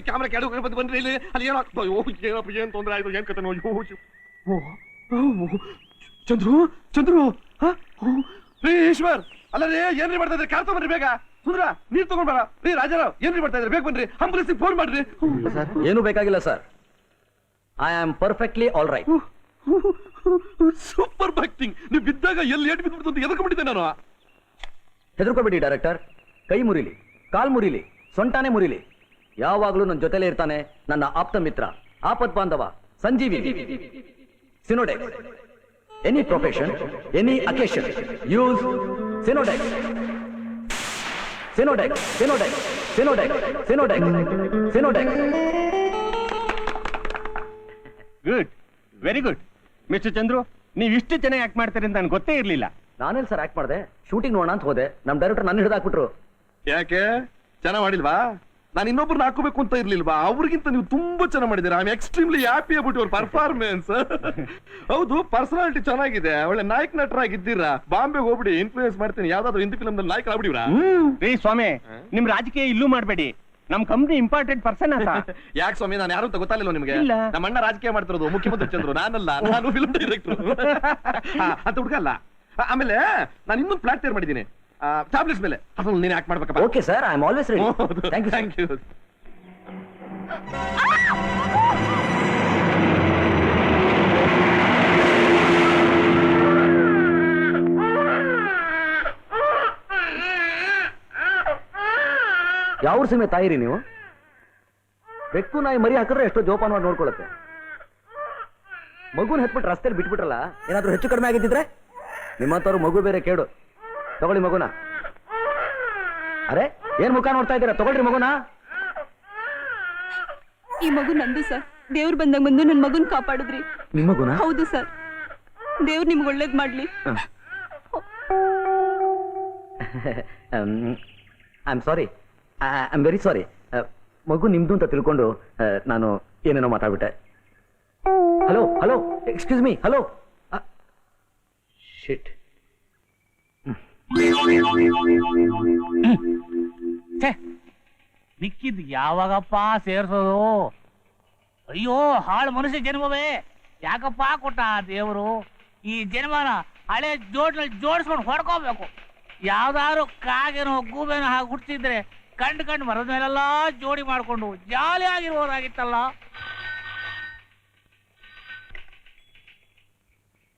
Camera ಕೆಳಗೆ ಬಂದು ಬಂದ್ರಿ ಇಲ್ಲಿ ಅಲ್ಲಿ ಏನಾಗ್ತೋ ಏನಪ್ಪ ಏನ್ ತೊಂದ್ರೆ ಆಯ್ತು ಏನ್ ಕತೆ ಚಂದ್ರು ಚಂದ್ರು ಈಶ್ವರ್ ಅಲ್ಲ ರೀ ಏನ್ರಿ ಮಾಡ್ತಾ ಇದ್ರಿ ಕಾರ್ ತಗೊಂಡ್ರಿ ಬೇಗ ಸುಂದ್ರ ನೀರ್ ತಗೊಂಡ್ ಬರ ರೀ ರಾಜಾರಾವ್ ಏನ್ರಿ ಮಾಡ್ತಾ ಇದ್ರಿ ಬೇಗ ಬನ್ರಿ ಆಂಬುಲೆನ್ಸ್ ಫೋನ್ ಮಾಡ್ರಿ ಏನು ಬೇಕಾಗಿಲ್ಲ sir I am perfectly all right super acting ನೀವು ಬಿದ್ದಾಗ ಎಲ್ಲಿ ಏಟ್ ಬಿದ್ಬಿಡ್ತು ಅಂತ ಎದರ್ಕೊಂಡ್ಬಿಟ್ಟಿದ್ದೆ ನಾನು ಹೆದರ್ಕೋಬೇಡಿ ಡೈರೆಕ್ಟರ್ ಕೈ ಮುರಿಲಿ ಕಾಲ್ ಮುರಿಲಿ ಸೊಂಟಾನೆ ಮುರಿಲಿ ಯಾವಾಗ್ಲೂ ನನ್ನ ಜೊತೆಲೇ ಇರ್ತಾನೆ ನನ್ನ ಆಪ್ತ ಮಿತ್ರ ಆಪತ್ ಬಾಂಧವ ಸಂಜೀವಿ Sinodex any profession any occasion use Sinodex Sinodex Sinodex Sinodex Sinodex Sinodex good very good mister Chandru ನೀವು ಇಷ್ಟು ಚೆನ್ನಾಗಿ ಆಕ್ಟ್ ಮಾಡ್ತೀರಿ ಅಂತ ನನಗೆ ಗೊತ್ತೇ ಇರಲಿಲ್ಲ. ನಾನೇನು ಸರ್ ಆಕ್ಟ್ ಮಾಡಿದೆ ಶೂಟಿಂಗ್ ನೋಡೋಣ ಅಂತ ಹೋದೆ ನಮ್ಮ ಡೈರೆಕ್ಟರ್ ನನ್ನ ಹಿಡಿದು ಹಾಕ್ಬಿಟ್ರು. ಯಾಕೆ ಚೆನ್ನಾಗಿ ಮಾಡಿಲ್ವಾ? ನಾನು ಇನ್ನೊಬ್ರನ್ನ ಹಾಕೋಬೇಕು ಅಂತ ಇರ್ಲಿಲ್ವಾ? ಅವ್ರಿಗಿಂತ ನೀವು ತುಂಬಾ ಚೆನ್ನಾಗಿ ಮಾಡಿದ್ದೀರಾ. I am extremely happy about your performance. ಹೌದು, ಪರ್ಸನಾಲಿಟಿ ಚೆನ್ನಾಗಿದೆ, ಒಳ್ಳೆ ನಾಯಕ ನಟರಾಗಿದ್ದೀರಾ. ಬಾಂಬೆಗೆ ಹೋಗ್ಬಿಡಿ, ಇನ್ಫ್ಲೂಯೆನ್ಸ್ ಮಾಡ್ತೀನಿ, ಯಾವ್ದಾದ್ರು ಹಿಂದಿ ಫಿಲ್ಮ್ ನಲ್ಲಿ ನಾಯಕ ಆಗ್ಬಿಡಿವ್ರಾ? ರೀ ಸ್ವಾಮಿ, ನಿಮ್ ರಾಜಕೀಯ ಇಲ್ಲೂ ಮಾಡಬೇಡಿ, ನಮ್ ಕಂಪ್ನಿ ಇಂಪಾರ್ಟೆಂಟ್ ಪರ್ಸನ್ ಅಂತ. ಯಾಕೆ ಸ್ವಾಮಿ, ನಾನು ಯಾರು ಅಂತ ಗೊತ್ತಾಗಲಿಲ್ಲ ನಿಮಗೆ? ನಮ್ಮ ಅಣ್ಣ ರಾಜಕೀಯ ಮಾಡ್ತಿರೋದು, ಮುಖ್ಯಮಂತ್ರಿ ಚಂದ್ರು. ನಾನಲ್ಲ, ನಾನು ಫಿಲ್ಮ್ ಡೈರೆಕ್ಟರ್ ಅಂತ ಹುಡುಗಲ್ಲ. ಆಮೇಲೆ ನಾನು ಇನ್ನೊಂದು ಪ್ಲಾಟ್ ತಯಾರು ಮಾಡಿದ್ದೀನಿ ಟ್ಯಾಬ್ಲೆಟ್ಸ್ ಮೇಲೆ, ಅದನ್ನು ನೀನು ಯಾಕೆ ಮಾಡ್ಬೇಕಪ್ಪ? Okay sir, I am always ready. Thank you thank you. ಯಾವ ಸೀಮೆ ತಾಯಿರಿ ನೀವು? ಬೆಕ್ಕು ನಾಯಿ ಮರಿ ಹಾಕಿದ್ರೆ ಎಷ್ಟೋ ಜೋಪಾನವಾಗಿ ನೋಡ್ಕೊಳ್ಳುತ್ತೆ. ಮಗುನ ಹೆತ್ಬಿಟ್ಟು ರಸ್ತೆಯಲ್ಲಿ ಬಿಟ್ಬಿಟ್ರಲ್ಲ, ಏನಾದ್ರೂ ಹೆಚ್ಚು ಕಡಿಮೆ ಆಗಿದ್ದಿದ್ರೆ? ನಿಮ್ಮಂತವ್ರು ಮಗು ಬೇರೆ ಕೇಳು. ತಗೊಳ್ಳಿ ಮಗುನ. ಅರೆ, ಏನ್ ಮುಖ ನೋಡ್ತಾ ಇದ್ದೀರಾ? ತಗೊಳ್ರಿ ಮಗುನ. ಈ ಮಗು ನಂದು ಸರ್. ದೇವ್ರು ಬಂದಾಗ ಬಂದು ನನ್ ಮಗುನ್ ಕಾಪಾಡಿದ್ರಿ. ನಿಮ್ಮ ಮಗುನ? ಹೌದು ಸರ್. ದೇವ್ರು ನಿಮ್ಗೆ ಒಳ್ಳೇದ್ ಮಾಡ್ಲಿ. I am sorry, I am very sorry. ಮಗು ನಿಮ್ದು ಅಂತ ತಿಳ್ಕೊಂಡು ನಾನು ಏನೇನೋ ಮಾತಾಡ್ಬಿಟ್ಟೆ. Hello hello, excuse me, hello. Shit. ಮಿಕ್ಕಿದ್ ಯಾವಾಗಪ್ಪ ಸೇರ್ಸೋದು? ಅಯ್ಯೋ, ಹಾಳು ಮನುಷ್ಯ ಜನ್ಮವೇ, ಯಾಕಪ್ಪ ಕೊಟ್ಟ ದೇವರು ಈ ಜನ್ಮನ? ಹಳೆ ಜೋಡ್ನಲ್ಲಿ ಜೋಡಿಸ್ಕೊಂಡು ಹೊಡ್ಕೋಬೇಕು. ಯಾವ್ದಾದ್ರು ಕಾಗೇನೋ ಗೂಬೇನೋ ಹಾಗೆ ಹುಟ್ಟಿದ್ರೆ ಕಂಡು ಮರದ ಮೇಲೆಲ್ಲ ಜೋಡಿ ಮಾಡ್ಕೊಂಡು ಜಾಲಿ ಆಗಿರ್ಬೋದಾಗಿತ್ತಲ್ಲ.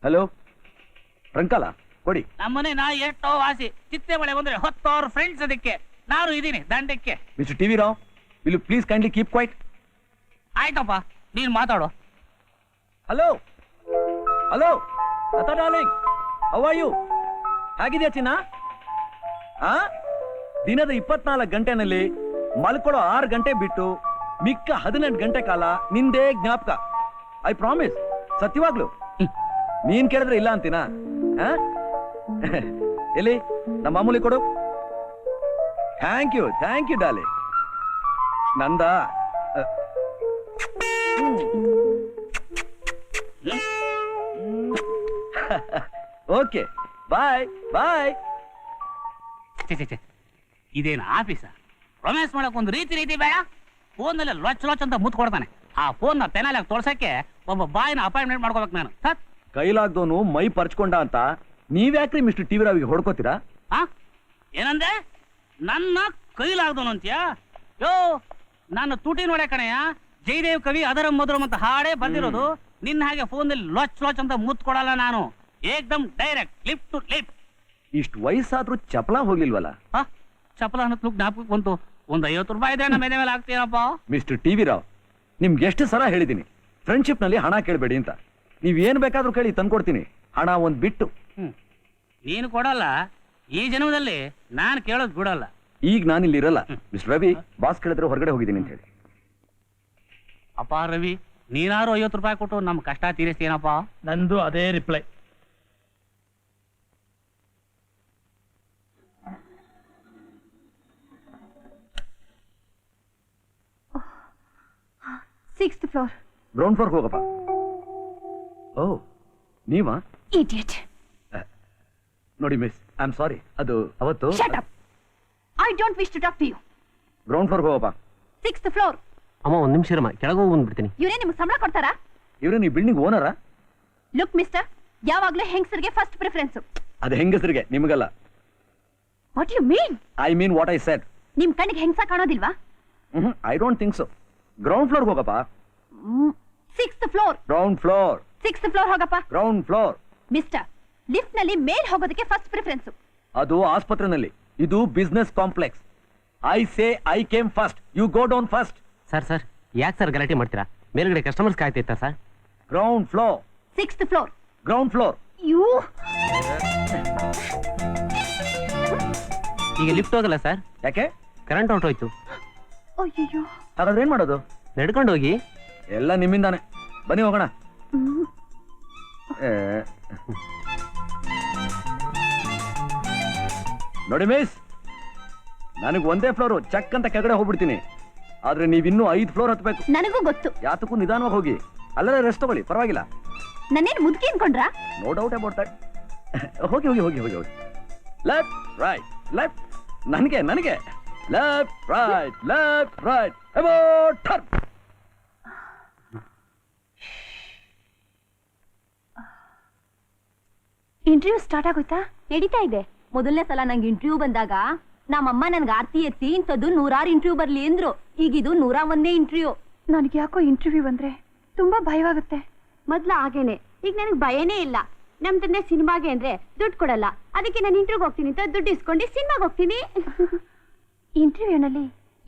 ಹಲೋ, ರಂಕಾಲ ಕೊಡಿ. ನಮ್ಮನೆ ನಾ ಎಷ್ಟೋ ವಾಸಿ, ಚಿತ್ತೆ ಮಳೆ ಬಂದ್ರೆ ಹೊತ್ತವ್ರ ಫ್ರೆಂಡ್ಸ್, ಅದಕ್ಕೆ ನಾನು ಇದೀನಿ ದಂಡಕ್ಕೆ. Mister TV Rao, will you please kindly keep quiet? ಆಯ್ತಪ್ಪ, ನೀನ್ ಮಾತಾಡು. Hello hello, Latha darling, how are you? ಹೇಗಿದೆಯಾ ಚಿನ್ನ? ದಿನದ 24 ಗಂಟೆನಲ್ಲಿ ಮಲ್ಕೊಳ್ಳೋ 6 ಗಂಟೆ ಬಿಟ್ಟು ಮಿಕ್ಕ 18 ಗಂಟೆ ಕಾಲ ನಿಂದೇ ಜ್ಞಾಪಕ. ಐ ಪ್ರಾಮಿಸ್, ಸತ್ಯವಾಗ್ಲು. ನೀನ್ ಕೇಳಿದ್ರೆ ಇಲ್ಲ ಅಂತೀನಾ? ಎಲ್ಲಿ ನಮ್ಮ ಮಾಮೂಲಿ ಕೊಡು. Thank you darling. ನಂದ ಓಕೆ, ಬಾಯ್ ಬಾಯ್. ಇದೇನು ಆಫೀಸ? ರೊಮ್ಯಾನ್ಸ್ ಮಾಡಕ್ ಒಂದು ರೀತಿ ಬೇಡ? ಫೋನ್ ನಲ್ಲಿ ಲೊಚ್ ಅಂತ ಮುತ್ ಕೊಡ್ತಾನೆ. ಆ ಫೋನ್ ನ ಪೆನಾಲಾಗಿ ತೋರ್ಸಕ್ಕೆ ಒಬ್ಬ ಬಾಯ್ನ ಅಪಾಯಿಂಟ್ಮೆಂಟ್ ಮಾಡ್ಕೋಬೇಕು ನಾನು. ಕೈಲಾಗ್ದೋನು ಮೈ ಪರ್ಚ್ಕೊಂಡ ಅಂತ ನೀವ್ಯಾಕ್ರಿ ಮಿಸ್ಟರ್ ಟಿವಿ ರಾವಿಗೆ ಹೊಡ್ಕೋತೀರಾ? ಆ ಏನಂದೆ ನನ್ನ ಕೈಲಾಗ್ದವನು ಅಂತ್ಯಾ ಯೋ ನಾನು ತುಟಿ ನೋಡೆ ಕಣಯ್ಯ ಜಯದೇವ್ ಕವಿ ಅದರ ಮಧುರಂ ಅಂತ ಹಾಡೇ ಬಂದಿರೋದು. ನಿನ್ನ ಹಾಗೆ ಫೋನಲ್ಲಿ ಲೊಚ್ ಲೊಚ್ ಅಂತ ಮುತ್ ಕೊಡಲ್ಲ ನಾನು, ಏಕ್ದಮ್ ಡೈರೆಕ್ಟ್ ಲಿಪ್ ಟು ಲಿಪ್. ಇಷ್ಟು ವಯಸ್ಸಾದ್ರೂ ಚಪಲ ಹೋಗ್ಲಿಲ್ವಲ್ಲ? ಚಪಲ ಅನ್ನೋದು ಜ್ಞಾಪಕ ಬಂತು. ಒಂದು 50 ರೂಪಾಯಿ ಇದೆ ನಮ್ಮ ಮೇಲೆ ಹಾಕ್ತೀನಪ್ಪ. ಮಿಸ್ಟರ್ ಟಿ ವಿ ರಾವ್, ನಿಮ್ಗೆ ಎಷ್ಟು ಸಲ ಹೇಳಿದ್ದೀನಿ ಫ್ರೆಂಡ್ಶಿಪ್ ನಲ್ಲಿ ಹಣ ಕೇಳಬೇಡಿ ಅಂತ. ನೀವ್ ಏನ್ ಬೇಕಾದ್ರೂ ಕೇಳಿ ತಂದ್ಕೊಡ್ತೀನಿ, ಹಣ ಒಂದ್ ಬಿಟ್ಟು. ನೀನು ಕೊಡಲ್ಲ, ಈ ಜನ್ಮದಲ್ಲಿ ನಾನು ಕೇಳೋದು ಬಿಡಲ್ಲ. ಈಗ ನಾನಿಲ್ಲಿ ಇರಲ್ಲ ಮಿಸ್ಟರ್ ರವಿ, ಬಾಸ್ ಕೇಳಿದ್ರೆ ಹೊರಗಡೆ ಹೋಗಿದ್ದೀನಿ ಅಂತ ಹೇಳಿ. ಅಪ್ಪ ರವಿ, ನೀನಾರು 50 ರೂಪಾಯಿ ಕೊಟ್ಟು ನಮ್ ಕಷ್ಟ ತೀರಿಸ್ತೀನಪ್ಪ. ನಂದು ಅದೇ reply. Sixth floor. Ground floor ಹೋಗಪ್ಪ. ಓ ನೀವಾ? ಇಡಿಯಟ್. ನೋಡಿ ಮಿಸ್, ಐ ಆಮ್ ಸಾರಿ. ಅದು ಅವತ್ತು shut up. I don't wish to talk to you. Ground floor ಹೋಗಪ್ಪ. Sixth floor. ಅಮ್ಮ ಒಂದ್ ನಿಮಿಷ ಇರಮ್ಮ, ಕೆಳಗೆ ಹೋಗಿ ಬಂದ್ಬಿಡ್ತೀನಿ. ಇವರೇ ನಿಮ್ಗೆ ಸಂಬಳ ಕೊಡ್ತಾರಾ? ಇವ್ರು ನೀವು ಬಿಲ್ಡಿಂಗ್ ಓನರಾ? ಲುಕ್ ಮಿಸ್ಟರ್, ಯಾವಾಗ್ಲೂ ಹೆಂಗಸರಿಗೆ ಫಸ್ಟ್ ಪ್ರಿಫರೆನ್ಸ್. ಅದು ಹೆಂಗಸರಿಗೆ, ನಿಮಗಲ್ಲ. What you mean? I mean what I said. ನಿಮ್ ಕಣ್ಣಿಗೆ ಹೆಂಗಸ ಕಾಣೋದಿಲ್ವಾ? I don't think so. Ground floor ಹೋಗಪ್ಪ. Sixth floor. Ground floor. Sixth floor ಹೋಗಪ್ಪ. Ground floor. ಮಿಸ್ಟರ್, ಲಿಫ್ಟ್ ನಲ್ಲಿ ಮೇಲ್ ಹೋಗೋದಕ್ಕೆ ಫಸ್ಟ್ ಪ್ರಿಫರೆನ್ಸ್. ಅದು ಆಸ್ಪತ್ರೆನಲ್ಲಿ, ಇದು business complex. I say I came first, you go down first. Sir ಯಾಕೆ ಸರ್ ಗಲಾಟೆ ಮಾಡ್ತೀರಾ? ಮೇಲ್ಗಡೆ ಕಸ್ಟಮರ್ಸ್ ಕಾಯ್ತಿತ್ತಾ ಸರ್? Ground floor. Sixth floor. Ground floor. You ಈಗ ಲಿಫ್ಟ್ ಹೋಗಲ್ಲ ಸರ್, ಯಾಕೆ? ಕರೆಂಟ್ ಹೊರಟೋಯ್ತು. ಅಯ್ಯೋ. ಹಾಗಾದ್ರೆ ಏನ್ ಮಾಡೋದು? ನಡ್ಕೊಂಡು ಹೋಗಿ. ಎಲ್ಲ ನಿಮ್ಮಿಂದಾನೆ. ಬನ್ನಿ ಹೋಗೋಣ. ನೋಡಿ ಮಿಸ್, ನನಗೆ ಒಂದೇ ಫ್ಲೋರು, ಚಕ್ ಅಂತ ಕೆಳಗಡೆ ಹೋಗ್ಬಿಡ್ತೀನಿ. ಆದ್ರೆ ನೀವಿನ್ನೂ 5 ಫ್ಲೋರ್ ಹತ್ಬೇಕು. ನನಗೂ ಗೊತ್ತು. ಯಾತಕ್ಕೂ ನಿಧಾನವಾಗಿ ಹೋಗಿ, ಅಲ್ಲೇ ರೆಸ್ಟ್ ತಗೊಳ್ಳಿ, ಪರವಾಗಿಲ್ಲ. ನನ್ನೇನ್ ಮುದುಕಿ ಅನ್ಕೊಂಡ್ರಾ? No doubt about that. ಹೋಗಿ ಹೋಗಿ ಹೋಗಿ ಹೋಗಿ ಹೋಗಿ. Left right left. ನನಗೆ left right about turn. Interview start ಆಗೋಯ್ತಾ? ನಡೀತಾ ಇದೆ. ಮೊದಲನೇ ಸಲ ನಂಗೆ ಇಂಟರ್ವ್ಯೂ ಬಂದಾಗ ನಮ್ಮಮ್ಮ ನನ್ಗೆ ಆರ್ತಿ ಎತ್ತಿ ಇಂಥದ್ದು 100 ಇಂಟರ್ವ್ಯೂ ಬರ್ಲಿ ಅಂದ್ರು. ಈಗಿದು 101ನೇ ಇಂಟರ್ವ್ಯೂ. ನನಗೆ ಯಾಕೋ ಇಂಟರ್ವ್ಯೂ ಬಂದ್ರೆ ತುಂಬಾ ಭಯವಾಗುತ್ತೆ. ಮೊದ್ಲು ಹಾಗೇನೆ, ಈಗ ನನಗೆ ಭಯನೇ ಇಲ್ಲ. ನಮ್ ತಂದೆ ಸಿನಿಮಾಗೆ ಅಂದ್ರೆ ದುಡ್ಡು ಕೊಡಲ್ಲ, ಅದಕ್ಕೆ ನಾನು ಇಂಟರ್ವ್ಯೂಗೆ ಹೋಗ್ತೀನಿ ಅಂತ ದುಡ್ಡು ಇಸ್ಕೊಂಡು ಸಿನಿಮಾಗೆ ಹೋಗ್ತೀನಿ. ಇಂಟರ್ವ್ಯೂನಲ್ಲಿ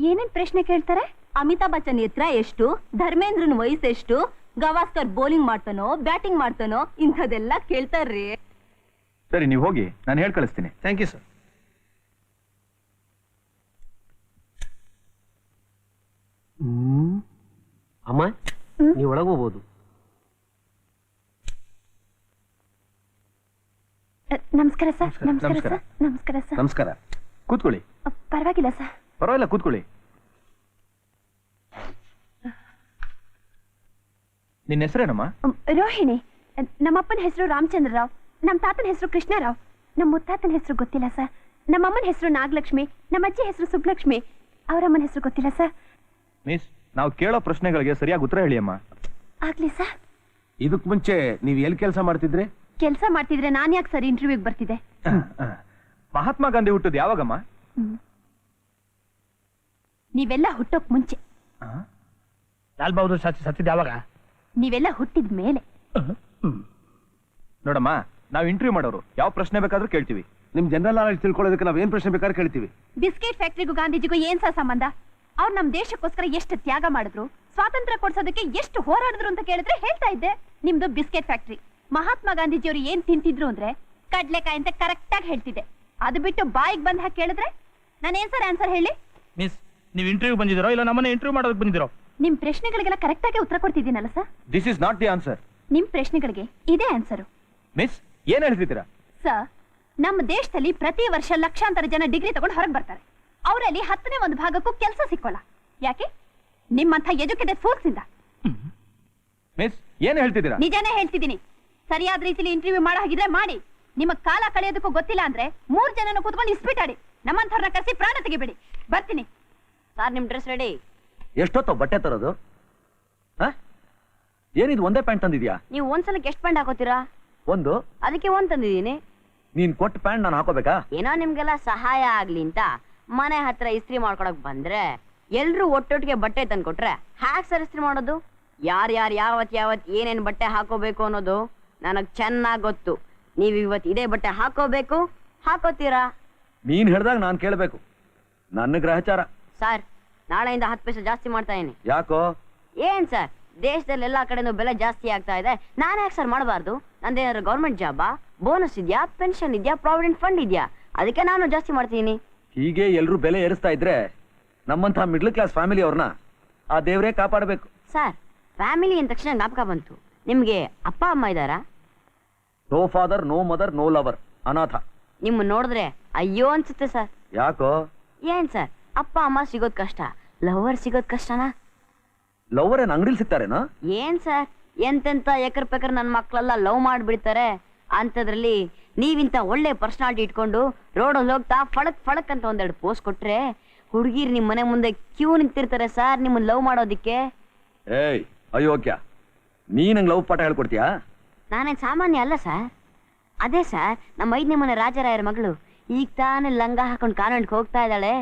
ಏನೇನ್ ಪ್ರಶ್ನೆ ಕೇಳ್ತಾರೆ? ಅಮಿತಾಬ್ ಬಚ್ಚನ್ ಎತ್ತರ ಎಷ್ಟು, ಧರ್ಮೇಂದ್ರನ್ ವಯಸ್ಸೆಷ್ಟು, ಗವಾಸ್ಕರ್ ಬೌಲಿಂಗ್ ಮಾಡ್ತಾನೋ ಬ್ಯಾಟಿಂಗ್ ಮಾಡ್ತಾನೋ, ಇಂಥದೆಲ್ಲ ಕೇಳ್ತಾರ್ರಿ. ಸರಿ, ನೀವು ಹೋಗಿ, ನಾನು ಹೇಳಿ ಕಳಿಸ್ತೀನಿ. Thank you sir. ಅಮ್ಮ ನೀವು ಒಳಗೆ ಹೋಗ್ಬೋದು. ನಮಸ್ಕಾರ ಸರ್. ನಮಸ್ಕಾರ ನಮಸ್ಕಾರ. ಸರ್. ನಮಸ್ಕಾರ ಸರ್. ನಮಸ್ಕಾರ. ಕೂತ್ಕೊಳ್ಳಿ. ಪರವಾಗಿಲ್ಲ ಸರ್. ಪರವಾಗಿಲ್ಲ, ಕೂತ್ಕೊಳ್ಳಿ. ನಿನ್ನ ಹೆಸರೇನಮ್ಮ? ರೋಹಿಣಿ. ನಮ್ಮಪ್ಪನ ಹೆಸರು ರಾಮಚಂದ್ರ ರಾವ್, ನಮ್ಮ ತಾತನ ಹೆಸರು ಕೃಷ್ಣರಾವ್, ನಮ್ಮ ಮುತ್ತಾತನ ಹೆಸರು ಗೊತ್ತಿಲ್ಲ ಸರ್. ನಮ್ಮಮ್ಮನ ಹೆಸರು ನಾಗಲಕ್ಷ್ಮಿ, ನಮ್ಮ ಅಜ್ಜಿ ಹೆಸರು ಸುಬ್ಲಕ್ಷ್ಮಿ, ಅವರಮ್ಮನ ಹೆಸರು ಗೊತ್ತಿಲ್ಲ ಸರ್. ಮಿಸ್, ನಾವು ಕೇಳೋ ಪ್ರಶ್ನೆಗಳಿಗೆ ಸರಿಯಾಗಿ ಉತ್ತರ ಹೇಳಿ ಅಮ್ಮ. ಆಗ್ಲಿ ಸರ್. ಇದಕ್ ಮುಂಚೆ ನೀವ್ ಎಲ್ಲಿ ಕೆಲಸ ಮಾಡ್ತಿದ್ರಿ? ಕೆಲಸ ಮಾಡ್ತಿದ್ರೆ ನಾನ್ ಯಾಕೆ ಸರ್ ಇಂಟರ್ವ್ಯೂಗೆ ಬರ್ತಿದ್ದೆ? ಮಹಾತ್ಮ ಗಾಂಧಿ ಹುಟ್ಟದ್ ಯಾವಾಗಮ್ಮ? ನೀವೆಲ್ಲ ಹುಟ್ಟೋಕ್ ಮುಂಚೆ. ಲಾಲ್ ಬಹದ್ದೂರ್ ಶಾಸ್ತ್ರಿ ಸತ್ತಿದ್ ಯಾವಾಗ? ನೀವೆಲ್ಲ ಹುಟ್ಟಿದ ಮೇಲೆ. ನೋಡಮ್ಮ, ನಾವು ಇಂಟರ್ವ್ಯೂ ಮಾಡೋರು, ಯಾವ ಪ್ರಶ್ನೆ ಬೇಕಾದ್ರೂ ಕೇಳ್ತೀವಿ. ನಿಮ್ ಜನರಲ್ ನಾಲೆಜ್ ತಿಳ್ಕೊಳ್ಳೋದಕ್ಕೆ ನಾವ್ ಏನ್ ಪ್ರಶ್ನೆ ಬೇಕಾದ್ರೆ ಕೇಳ್ತೀವಿ. ಬಿಸ್ಕೆಟ್ ಫ್ಯಾಕ್ಟ್ರಿಗೂ ಗಾಂಧೀಜಿಗೂ ಏನ್ ಸಹ ಸಂಬಂಧ? ಅವ್ರು ನಮ್ ದೇಶಕ್ಕೋಸ್ಕರ ಎಷ್ಟು ತ್ಯಾಗ ಮಾಡಿದ್ರು, ಸ್ವಾತಂತ್ರ್ಯ ಕೊಡ್ಸೋದಕ್ಕೆ ಎಷ್ಟು ಹೋರಾಡಿದ್ರು ಅಂತ ಕೇಳಿದ್ರೆ ಹೇಳ್ತಾ ಇದ್ದೆ. ನಿಮ್ದು ಬಿಸ್ಕೆಟ್ ಫ್ಯಾಕ್ಟ್ರಿ. ಮಹಾತ್ಮ ಗಾಂಧೀಜಿಯವರು ಏನ್ ತಿಂತಿದ್ರು ಅಂದ್ರೆ ಕಡ್ಲೆಕಾಯಿ ಅಂತ ಕರೆಕ್ಟ್ ಆಗಿ ಹೇಳ್ತಿದ್ದೆ. ಅದು ಬಿಟ್ಟು ಬಾಯಿಗೆ ಬಂದ್ ಹಾಕಿ ಕೇಳಿದ್ರೆ ನಾನೇನ್ ಸರ್ ಆನ್ಸರ್ ಹೇಳಿ? ಮಿಸ್, ನೀವು ಇಂಟರ್ವ್ಯೂ ಬಂದಿದ್ದೀರೋ ಇಲ್ಲ ನಮ್ಮನ್ನ ಇಂಟರ್ವ್ಯೂ ಮಾಡೋದಕ್ಕೆ ಬಂದಿದ್ದೀರೋ? ನಿಮ್ ಪ್ರಶ್ನೆಗಳಿಗೆಲ್ಲ ಕರೆಕ್ಟ್ ಆಗಿ ಉತ್ತರ ಕೊಡ್ತಿದ್ದೀನಲ್ಲ ಸರ್. This is not the answer. ನಿಮ್ ಪ್ರಶ್ನೆಗಳಿಗೆ ಇದೇ ಆನ್ಸರು. ಮಿಸ್, ಏನ್ ಹೇಳ್ತಿದ್ದೀರಾ? ಸರ್, ನಮ್ಮ ದೇಶದಲ್ಲಿ ಪ್ರತಿ ವರ್ಷ ಲಕ್ಷಾಂತರ ಜನ ಡಿಗ್ರಿ ತಗೊಂಡು ಹೊರಗೆ ಬರ್ತಾರೆ. ಅವರಲ್ಲಿ 10ನೇ 1 ಭಾಗಕ್ಕೂ ಕೆಲಸ ಸಿಕ್ಕೋಲ್ಲ. ಯಾಕೆ? ನಿಮ್ಮಂಥ ಎಜುಕೇಟೆಡ್ ಫೋರ್ಸ್ ಇಂದ. ಮಿಸ್, ಏನ್ ಹೇಳ್ತಿದ್ದೀರಾ? ನಿಜಾನೇ ಹೇಳ್ತಿದ್ದೀನಿ. ಸರಿಯಾದ ರೀತಿಲಿ ಇಂಟರ್ವ್ಯೂ ಮಾಡೋ ಹಾಗಿದ್ರೆ ಮಾಡಿ. ನಿಮ್ಮ ಕಾಲ ಕಳೆಯೋದಕ್ಕೂ ಗೊತ್ತಿಲ್ಲ ಅಂದ್ರೆ 3 ಜನನ ಕೂತ್ಕೊಂಡು ಇಸ್ಪಿಟಾಡಿ. ನಮ್ಮಂಥವ್ರನ್ನ ಕರೆಸಿ ಪ್ರಾಣ ತೆಗಿಬೇಡಿ. ಬರ್ತೀನಿ ಸರ್. ನಿಮ್ ಡ್ರೆಸ್ ರೆಡಿ? ಎಷ್ಟೊತ್ತು ಬಟ್ಟೆ ತರೋದು? ಏನಿದು ಒಂದೇ ಪ್ಯಾಂಟ್ ತಂದಿದ್ಯಾ? ನೀವು ಒಂದ್ಸಲಕ್ಕೆ ಎಷ್ಟು ಪ್ಯಾಂಟ್ ಹಾಕೋತೀರಾ? ಒಂದು. ಅದಕ್ಕೆ ಒಂದ್ ತಂದಿದ್ದೀನಿ. ನೀನ್ ಕೊಟ್ಟ ಪ್ಯಾಂಟ್ ನಾನು ಹಾಕೋಬೇಕಾ? ಏನೋ ನಿಮ್ಗೆಲ್ಲ ಸಹಾಯ ಆಗ್ಲಿ ಅಂತ ಮನೆ ಹತ್ರ ಇಸ್ತ್ರಿ ಮಾಡ್ಕೊಳಕ್ ಬಂದ್ರೆ ಎಲ್ರು ಒಟ್ಟೊಟ್ಟಿಗೆ ಬಟ್ಟೆ ತಂದ್ಕೊಟ್ರೆ ಹ್ಯಾಕ್ ಸರ್ ಇಸ್ತ್ರಿ ಮಾಡೋದು? ಯಾರ್ಯಾರು ಯಾವತ್ ಏನೇನ್ ಬಟ್ಟೆ ಹಾಕೋಬೇಕು ಅನ್ನೋದು ನನಗ್ ಚೆನ್ನಾಗ್ ಗೊತ್ತು. ನೀವ್ ಇವತ್ ಇದೇ ಬಟ್ಟೆ ಹಾಕೋಬೇಕು, ಹಾಕೋತೀರಾ? ನೀನ್ ಹೇಳ್ದಾಗ ನಾನ್ ಕೇಳ್ಬೇಕು. ನನ್ನ ಗ್ರಹಚಾರ. ಸರ್, ನಾಳೆಯಿಂದ 10 ಪೈಸೆ ಜಾಸ್ತಿ ಮಾಡ್ತಾ ಇದೀನಿ. ಯಾಕೋ? ಏನ್ ಸರ್, ದೇಶದಲ್ಲಿ ಎಲ್ಲಾ ಕಡೆನೂ ಬೆಲೆ ಜಾಸ್ತಿ ಆಗ್ತಾ ಇದೆ, ನಾನು ಯಾಕೆ ಸರ್ ಮಾಡಬಾರ್ದು? ನಂದೇನಾದ್ರು ಗೌರ್ಮೆಂಟ್ ಜಾಬಾ, ಬೋನಸ್ ಇದೆಯಾ, ಪೆನ್ಷನ್ ಇದೆಯಾ, ಪ್ರಾವಿಡೆಂಟ್ ಫಂಡ್ ಇದೆಯಾ? ಅದಕ್ಕೆ ನಾನು ಜಾಸ್ತಿ ಮಾಡ್ತೀನಿ. ಹೀಗೆ ಎಲ್ರು ಬೆಲೆ ಏರಿಸ್ತಾ ಇದ್ರೆ ನಮ್ಮಂತಹ ಮಿಡ್ಲ್ ಕ್ಲಾಸ್ ಫ್ಯಾಮಿಲಿ ಅವ್ರನ್ನ ಆ ದೇವ್ರೇ ಕಾಪಾಡಬೇಕು. ಸರ್, ಫ್ಯಾಮಿಲಿ ಅಂದ ತಕ್ಷಣ ಜ್ಞಾಪಕ ಬಂತು, ನಿಮ್ಗೆ ಅಪ್ಪ ಅಮ್ಮ ಇದ್ದಾರಾ? No father, no mother, no lover, ಅನಾಥ. ನಿಮ್ಮ ನೋಡಿದ್ರೆ ಅಯ್ಯೋ ಅನ್ಸುತ್ತೆ ಸರ್. ಯಾಕೋ? ಏನ್ ಸರ್, ಅಪ್ಪ ಅಮ್ಮ ಸಿಗೋದ್ ಕಷ್ಟ, ಲವರ್ ಸಿಗೋದ್ ಕಷ್ಟನಾ? ಲವರ್ ಏನ್ ಅಂಗಡಿಲಿ ಸಿಗ್ತಾರೇನಾ? ಏನ್ ಸರ್, ಎಂತೆಂತ ಎಕರ್ ಪೆಕರ್ ನನ್ ಮಕ್ಳೆಲ್ಲ ಲವ್ ಮಾಡ್ಬಿಡ್ತಾರೆ. ಅಂತದ್ರಲ್ಲಿ ನೀವಿಂತ ಒಳ್ಳೆ ಪರ್ಸನಾಲಿಟಿ ಇಟ್ಕೊಂಡು ರೋಡಲ್ಲಿ ಹೋಗ್ತಾ ಫಳಕ್ ಫಳಕ್ ಅಂತ ಒಂದೆರಡು ಪೋಸ್ಟ್ ಕೊಟ್ರೆ ಹುಡುಗಿರ್ ನಿಮ್ ಮನೆ ಮುಂದೆ ಕ್ಯೂ ನಿಂತಿರ್ತಾರೆ ಸರ್ ನಿಮ್ಮನ್ನ ಲವ್ ಮಾಡೋದಿಕ್ಕೆ. ಏಯ್ ಅಯೋಗ್ಯ, ನೀ ನಂಗೆ ಲವ್ ಪಾಠ ಹೇಳ್ಕೊಡ್ತೀಯಾ? ನಾನೇನ್ ಸಾಮಾನ್ಯ ಅಲ್ಲ ಸರ್. ಅದೇ ಸರ್, ನಮ್ಮ 5ನೇ ಮನೆ ರಾಜರಾಯರ ಮಗಳು ಈಗ ತಾನೇ ಲಂಗ ಹಾಕೊಂಡು ಕಾನ್ವೆಂಟ್ಗೆ ಹೋಗ್ತಾ ಇದ್ದಾಳೆ.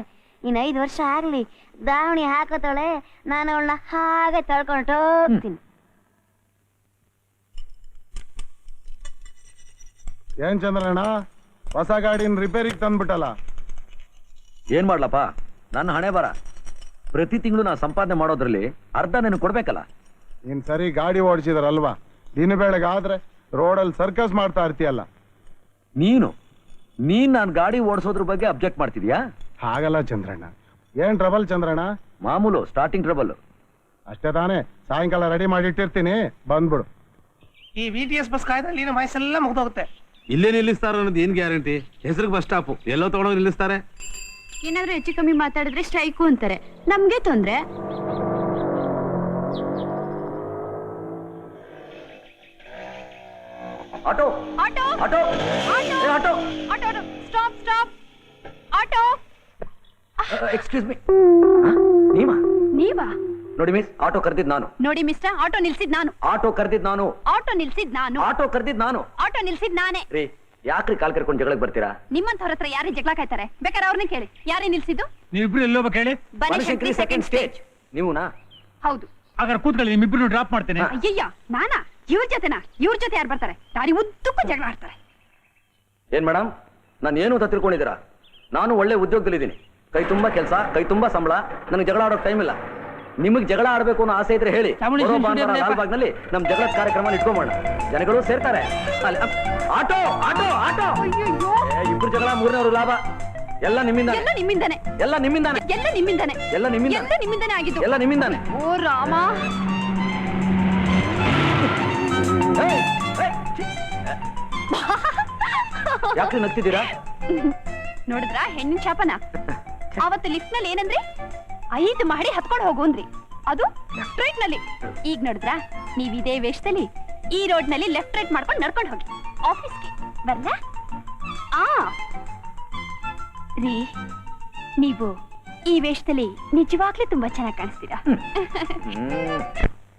ಇನ್ 5 ವರ್ಷ ಆಗ್ಲಿ, ದಾವಣಿ ಹಾಕತಾಳೆ, ನಾನು ಅವಳನ್ನ ಹಾಗೆ ತಳ್ಕೊಂಡು ಹೋಗ್ತೀನಿ. ಏನ್ ಚಂದ್ರಣ್ಣ, ಹೊಸ ಗಾಡಿನ ರಿಪೇರಿಗೆ ತಂದ್ಬಿಟ್ಟಲ್ಲ? ಏನ್ ಮಾಡ್ಲಪ್ಪ, ನನ್ನ ಹಣೆ ಬರ. ಪ್ರತಿ ತಿಂಗಳು ನಾ ಸಂಪಾದನೆ ಮಾಡೋದ್ರಲ್ಲಿ ಅರ್ಧ ನೀನು ಕೊಡ್ಬೇಕಲ್ಲ. ನೀನ್ ಸರಿ ಗಾಡಿ ಓಡಿಸಿದ್ರಲ್ವಾ, ದಿನ ಬೆಳಗಾದ್ರೆ ರೋಡಲ್ಲಿ ಸರ್ಕಸ್ ಮಾಡ್ತಾ ಇರ್ತೀಯಲ್ಲ. ನೀನ್ ನಾನು ಗಾಡಿ ಓಡಿಸೋದ್ರ ಬಗ್ಗೆ ಅಬ್ಜೆಕ್ಟ್ ಮಾಡ್ತಿದ್ಯಾ? ಹಾಗಲ್ಲ ಚಂದ್ರಣ್ಣ. ಏನ್ ಟ್ರಬಲ್ ಚಂದ್ರಣ್ಣ? ಮಾಮೂಲು ಸ್ಟಾರ್ಟಿಂಗ್ ಟ್ರಬಲ್. ಅಷ್ಟೇ ತಾನೇ, ಸಾಯಂಕಾಲ ರೆಡಿ ಮಾಡಿ ಇಟ್ಟಿರ್ತೀನಿ, ಬಂದ್ಬಿಡು. ಈ VTS ಬಸ್ ಕಾಯ್ದಲ್ಲಿ ನಮ್ಮ ವಯಸ್ಸೆಲ್ಲ ಮುಗ್ದೋಗುತ್ತೆ. ಇಲ್ಲೇ ನಿಲ್ಲಿಸ್ತಾರ ಅನ್ನೋದು ಏನ್ ಗ್ಯಾರಂಟಿ? ಹೆಸರಿಗೆ ಬಸ್ ಸ್ಟಾಪ್, ಎಲ್ಲೋ ತಗೊಂಡೋಗಿ ನಿಲ್ಲಿಸ್ತಾರೆ. ಏನಾದ್ರೂ ಹೆಚ್ಚು ಕಮ್ಮಿ ಮಾತಾಡಿದ್ರೆ ಸ್ಟ್ರೈಕು ಅಂತಾರೆ, ನಮ್ಗೆ ತೊಂದ್ರೆ. ಆಟೋ ಆಟೋ ಆಟೋ ಆಟೋ ಏ, auto auto stop stop auto. Excuse me, ನೀವಾ? ನೋಡಿ ಮಿಸ್, ಆಟೋ ಕರೆದಿದ್ ನಾನು. ನೋಡಿ ಮಿಸ್ಟರ್, ಆಟೋ ನಿಲ್ಸಿದ್ ನಾನು. ಆಟೋ ಕರೆದಿದ್ ನಾನು. ಆಟೋ ನಿಲ್ಸಿದ್ ನಾನು. ಆಟೋ ಕರೆದಿದ್ ನಾನು. ಆಟೋ ನಿಲ್ಸಿದ್ ನಾನೇ. ರೀ, ಯಾಕ್ರಿ ಕಾಲ್ ಕರ್ಕೊಂಡು ಜಗಳಕ್ಕೆ ಬರ್ತೀರಾ? ನಿಮ್ಮಂತವ್ರ ಹತ್ರ ಯಾರೇ ಜಗಳ ಕಾಯ್ತಾರೆ? ಬೇಕಾದ್ರೆ ಅವ್ರನ್ನೇ ಕೇಳಿ, ಯಾರೇ ನಿಲ್ಸಿದ್ದು? ನೀವಿಬ್ರು ಎಲ್ಲೋಗ ಕೇಳಿ. Banashankari second stage. ನೀವುನಾ? ಹೌದು. ಹಾಗಾದ್ರೆ ಕೂತ್ಕೊಳ್ಳಿ, ನಿಮ್ಮಿಬ್ರು ಡ್ರಾಪ್ ಮಾಡ್ತೇನೆ. ಅಯ್ಯಯ್ಯ, ನಾನಾ? ಇವ್ರ ಜೊತೆನಾ? ಇವ್ರ ಜೊತೆ ಯಾರು ಬರ್ತಾರೆ? ದಾರಿ ಉದ್ದಕ್ಕೂ ಜಗಳ ಆಡ್ತಾರೆ. ಏನ್ ಮೇಡಮ್, ನಾನು ಏನು ಅಂತ ತಿಳ್ಕೊಂಡಿದ್ದೀರಾ? ನಾನು ಒಳ್ಳೆ ಉದ್ಯೋಗದಲ್ಲಿದ್ದೀನಿ, ಕೈ ತುಂಬಾ ಕೆಲಸ, ಕೈ ತುಂಬಾ ಸಂಬಳ, ನನಗೆ ಜಗಳ ಆಡೋಕ್ ಟೈಮ್ ಇಲ್ಲ. ನಿಮಗೆ ಜಗಳ ಆಡಬೇಕು ಅನ್ನೋ ಆಸೆ ಇದ್ರೆ ಹೇಳಿ, ಬರೋ ಭಾನುವಾರ ಲಾಲ್ಬಾಗ್ನಲ್ಲಿ ನಮ್ ಜಗಳದ ಕಾರ್ಯಕ್ರಮ ಇಟ್ಕೊಂಬೋಣ, ಜನಗಳು ಸೇರ್ತಾರೆ. Auto auto auto. ಇಬ್ರು ಜಗಳ, ಮೂರನೇವರು ಲಾಭ. ಎಲ್ಲ ನಿಮ್ಮಿಂದ, ಎಲ್ಲ ನಿಮ್ಮಿಂದಾನೆ, ಎಲ್ಲ ನಿಮ್ಮಿಂದಾನೆ, ಎಲ್ಲ ನಿಮ್ಮಿಂದಾನೆ, ಎಲ್ಲ ನಿಮ್ಮಿಂದ, ಎಲ್ಲ ನಿಮ್ಮಿಂದಾನೆ ಆಗಿದ್ದು, ಎಲ್ಲ ನಿಮ್ಮಿಂದಾನೆ. ಓ ರಾಮ. ಯಾಕೆ ನಗ್ತಿದ್ದೀರಾ? ನೋಡಿದ್ರಾ ಹೆಣ್ಣಿನ ಶಾಪನ? ಅವತ್ತು ಲಿಫ್ಟ್ ನಲ್ಲಿ ಏನಂದ್ರಿ? 5 ಮಾಡಿ ಹತ್ಕೊಂಡು ಹೋಗುಂದ್ರಿ, ಅದು ಸ್ಟ್ರೈಟ್ ನಲ್ಲಿ. ಈಗ ನೋಡಿದ್ರಾ, ನೀವ್ ಇದೇ ವೇಷದಲ್ಲಿ ಈ ರೋಡ್ ನಲ್ಲಿ ಲೆಫ್ಟ್ ರೈಟ್ ಮಾಡ್ಕೊಂಡು ನಡ್ಕೊಂಡು ಹೋಗಿ ಆಫೀಸ್ಗೆ ಬರ್ಲಾ? ರೀ, ನೀವು ಈ ವೇಷದಲ್ಲಿ ನಿಜವಾಗ್ಲೂ ತುಂಬಾ ಚೆನ್ನಾಗಿ ಕಾಣಿಸ್ತೀರಾ.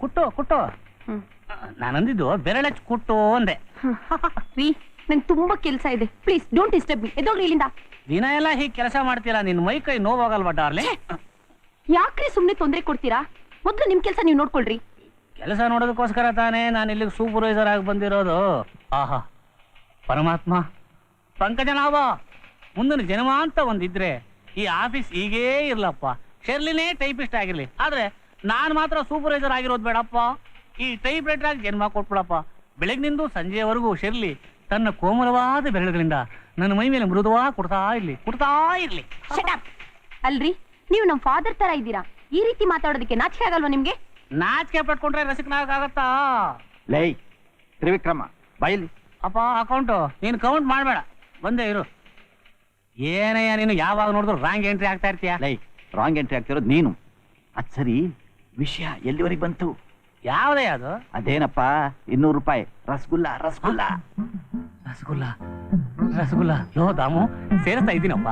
ಕುಟ್ಟು ನಾನಂದಿದ್ದು ಬೆರಳಚ್ಚು ಕುಟ್ಟು ಅಂದೆ. ರೀ, ನಂಗೆ ತುಂಬಾ ಕೆಲಸ ಇದೆ, ಪ್ಲೀಸ್ ಡೋಂಟ್ ಡಿಸ್ಟರ್ಬ್ ಮೀ. ಎದೋಗ್ರಿ ಇಲ್ಲಿಂದ. ದಿನ ಎಲ್ಲ ಹೀಗೆ ಕೆಲಸ ಮಾಡ್ತೀರಾ, ನಿನ್ ಮೈ ಕೈ ನೋವಾಗಲ್ವಾ ಡಾರ್ಲಿ? ಯಾಕ್ರಿ ಸುಮ್ನೆ ತೊಂದ್ರೆ ಕೊಡ್ತೀರಾ? ಮೊದ್ಲು ನಿಮ್ ಕೆಲಸ ನೀವು ನೋಡ್ಕೊಳ್ರಿ. ಕೆಲಸ ನೋಡೋದಕ್ಕೋಸ್ಕರ ತಾನೇ ನಾನು ಇಲ್ಲಿಗೆ ಸೂಪರ್ವೈಸರ್ ಆಗಿ ಬಂದಿರೋದು. ಆಹಾ ಪರಮಾತ್ಮ, ಪಂಕಜನಾಭ, ಮುಂದಿನ ಜನ್ಮ ಅಂತ ಒಂದಿದ್ರೆ ಈ ಆಫೀಸ್ ಹೀಗೇ ಇರ್ಲಪ್ಪ. ಶೆರ್ಲಿನೇ ಟೈಪಿಸ್ಟ್ ಆಗಿರ್ಲಿ, ಆದ್ರೆ ನಾನು ಮಾತ್ರ ಸೂಪರ್ವೈಸರ್ ಆಗಿರೋದು ಬೇಡಪ್ಪ. ಈ ಟೈಪ್ ರೈಟರ್ ಆಗಿ ಜನ್ಮ ಕೊಟ್ಬಿಡಪ್ಪ. ಬೆಳಗ್ನಿಂದ ಸಂಜೆವರೆಗೂ ಶೆರ್ಲಿ ತನ್ನ ಕೋಮಲವಾದ ಬೆರಳುಗಳಿಂದ ನನ್ನ ಮೈ ಮೇಲೆ ಮೃದುವಾಗಿ ಕೊಡ್ತಾ ಇರ್ಲಿ. ಅಲ್ರಿ, ನೀವು ನಮ್ ಫಾದರ್ ತರ ಇದ್ದೀರಾ. ಈ ರೀತಿ ಮಾತಾಡೋದಕ್ಕೆ ನಾಚಿಕೆ ಆಗಲ್ವಾ ನಿಮ್ಗೆ? ನಾಚಿಕೆ ಪಟ್ಕೊಂಡ್ರೆ ರಸಿಕನಾಗತ್ತಾ? ಲೈ ತ್ರಿವಿಕ್ರಮ, ಬಯಲಿ. ಅಪ್ಪ ಅಕೌಂಟು ನೀನು ಕೌಂಟ್ ಮಾಡಬೇಡ, ಬಂದೇ ಇರು. ಏನಯ್ಯ ನೀನು ಯಾವಾಗ ನೋಡಿದ್ರು ರಾಂಗ್ ಎಂಟ್ರಿ ಆಗ್ತಾ ಇರ್ತೀಯ? ಲೈ, ರಾಂಗ್ ಎಂಟ್ರಿ ಆಗ್ತಿರೋದು ನೀನು. ಅದ್ ಸರಿ, ವಿಷಯ ಎಲ್ಲಿವರೆಗೆ ಬಂತು? ಯಾವುದೇ ಅದು? ಅದೇನಪ್ಪ, 200 ರೂಪಾಯಿ ರಸಗುಲ್ಲ. ರಸಗುಲ್ಲ ಲೋ ದಾಮು, ಸೇರಿಸ್ತಾ ಇದ್ದೀನಪ್ಪ.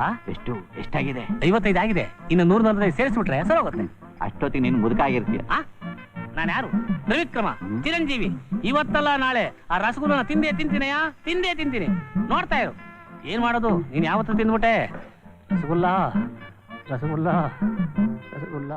ಎಷ್ಟಾಗಿದೆ? 55 ಆಗಿದೆ. ಇನ್ನು 145 ಸೇರಿಸ್ಬಿಟ್ರೆ ಸರ್ ಹೋಗುತ್ತೆ. ಅಷ್ಟೊತ್ತಿಗೆ ನೀನು ಮುದುಕಾಗಿರ್ತೀಯ. ನಾನು ಯಾರು? ತ್ರಿವಿಕ್ರಮ, ಚಿರಂಜೀವಿ. ಇವತ್ತಲ್ಲ ನಾಳೆ ಆ ರಸಗುಲ್ಲನ ತಿಂದೇ ತಿಂತೀನಿ, ನೋಡ್ತಾ ಇರು. ಏನ್ ಮಾಡೋದು? ನೀನ್ ಯಾವತ್ತೂ ತಿಂದ್ಬಿಟ್ಟೆ ರಸಗುಲ್ಲ ರಸಗುಲ್ಲ ರಸಗುಲ್ಲ.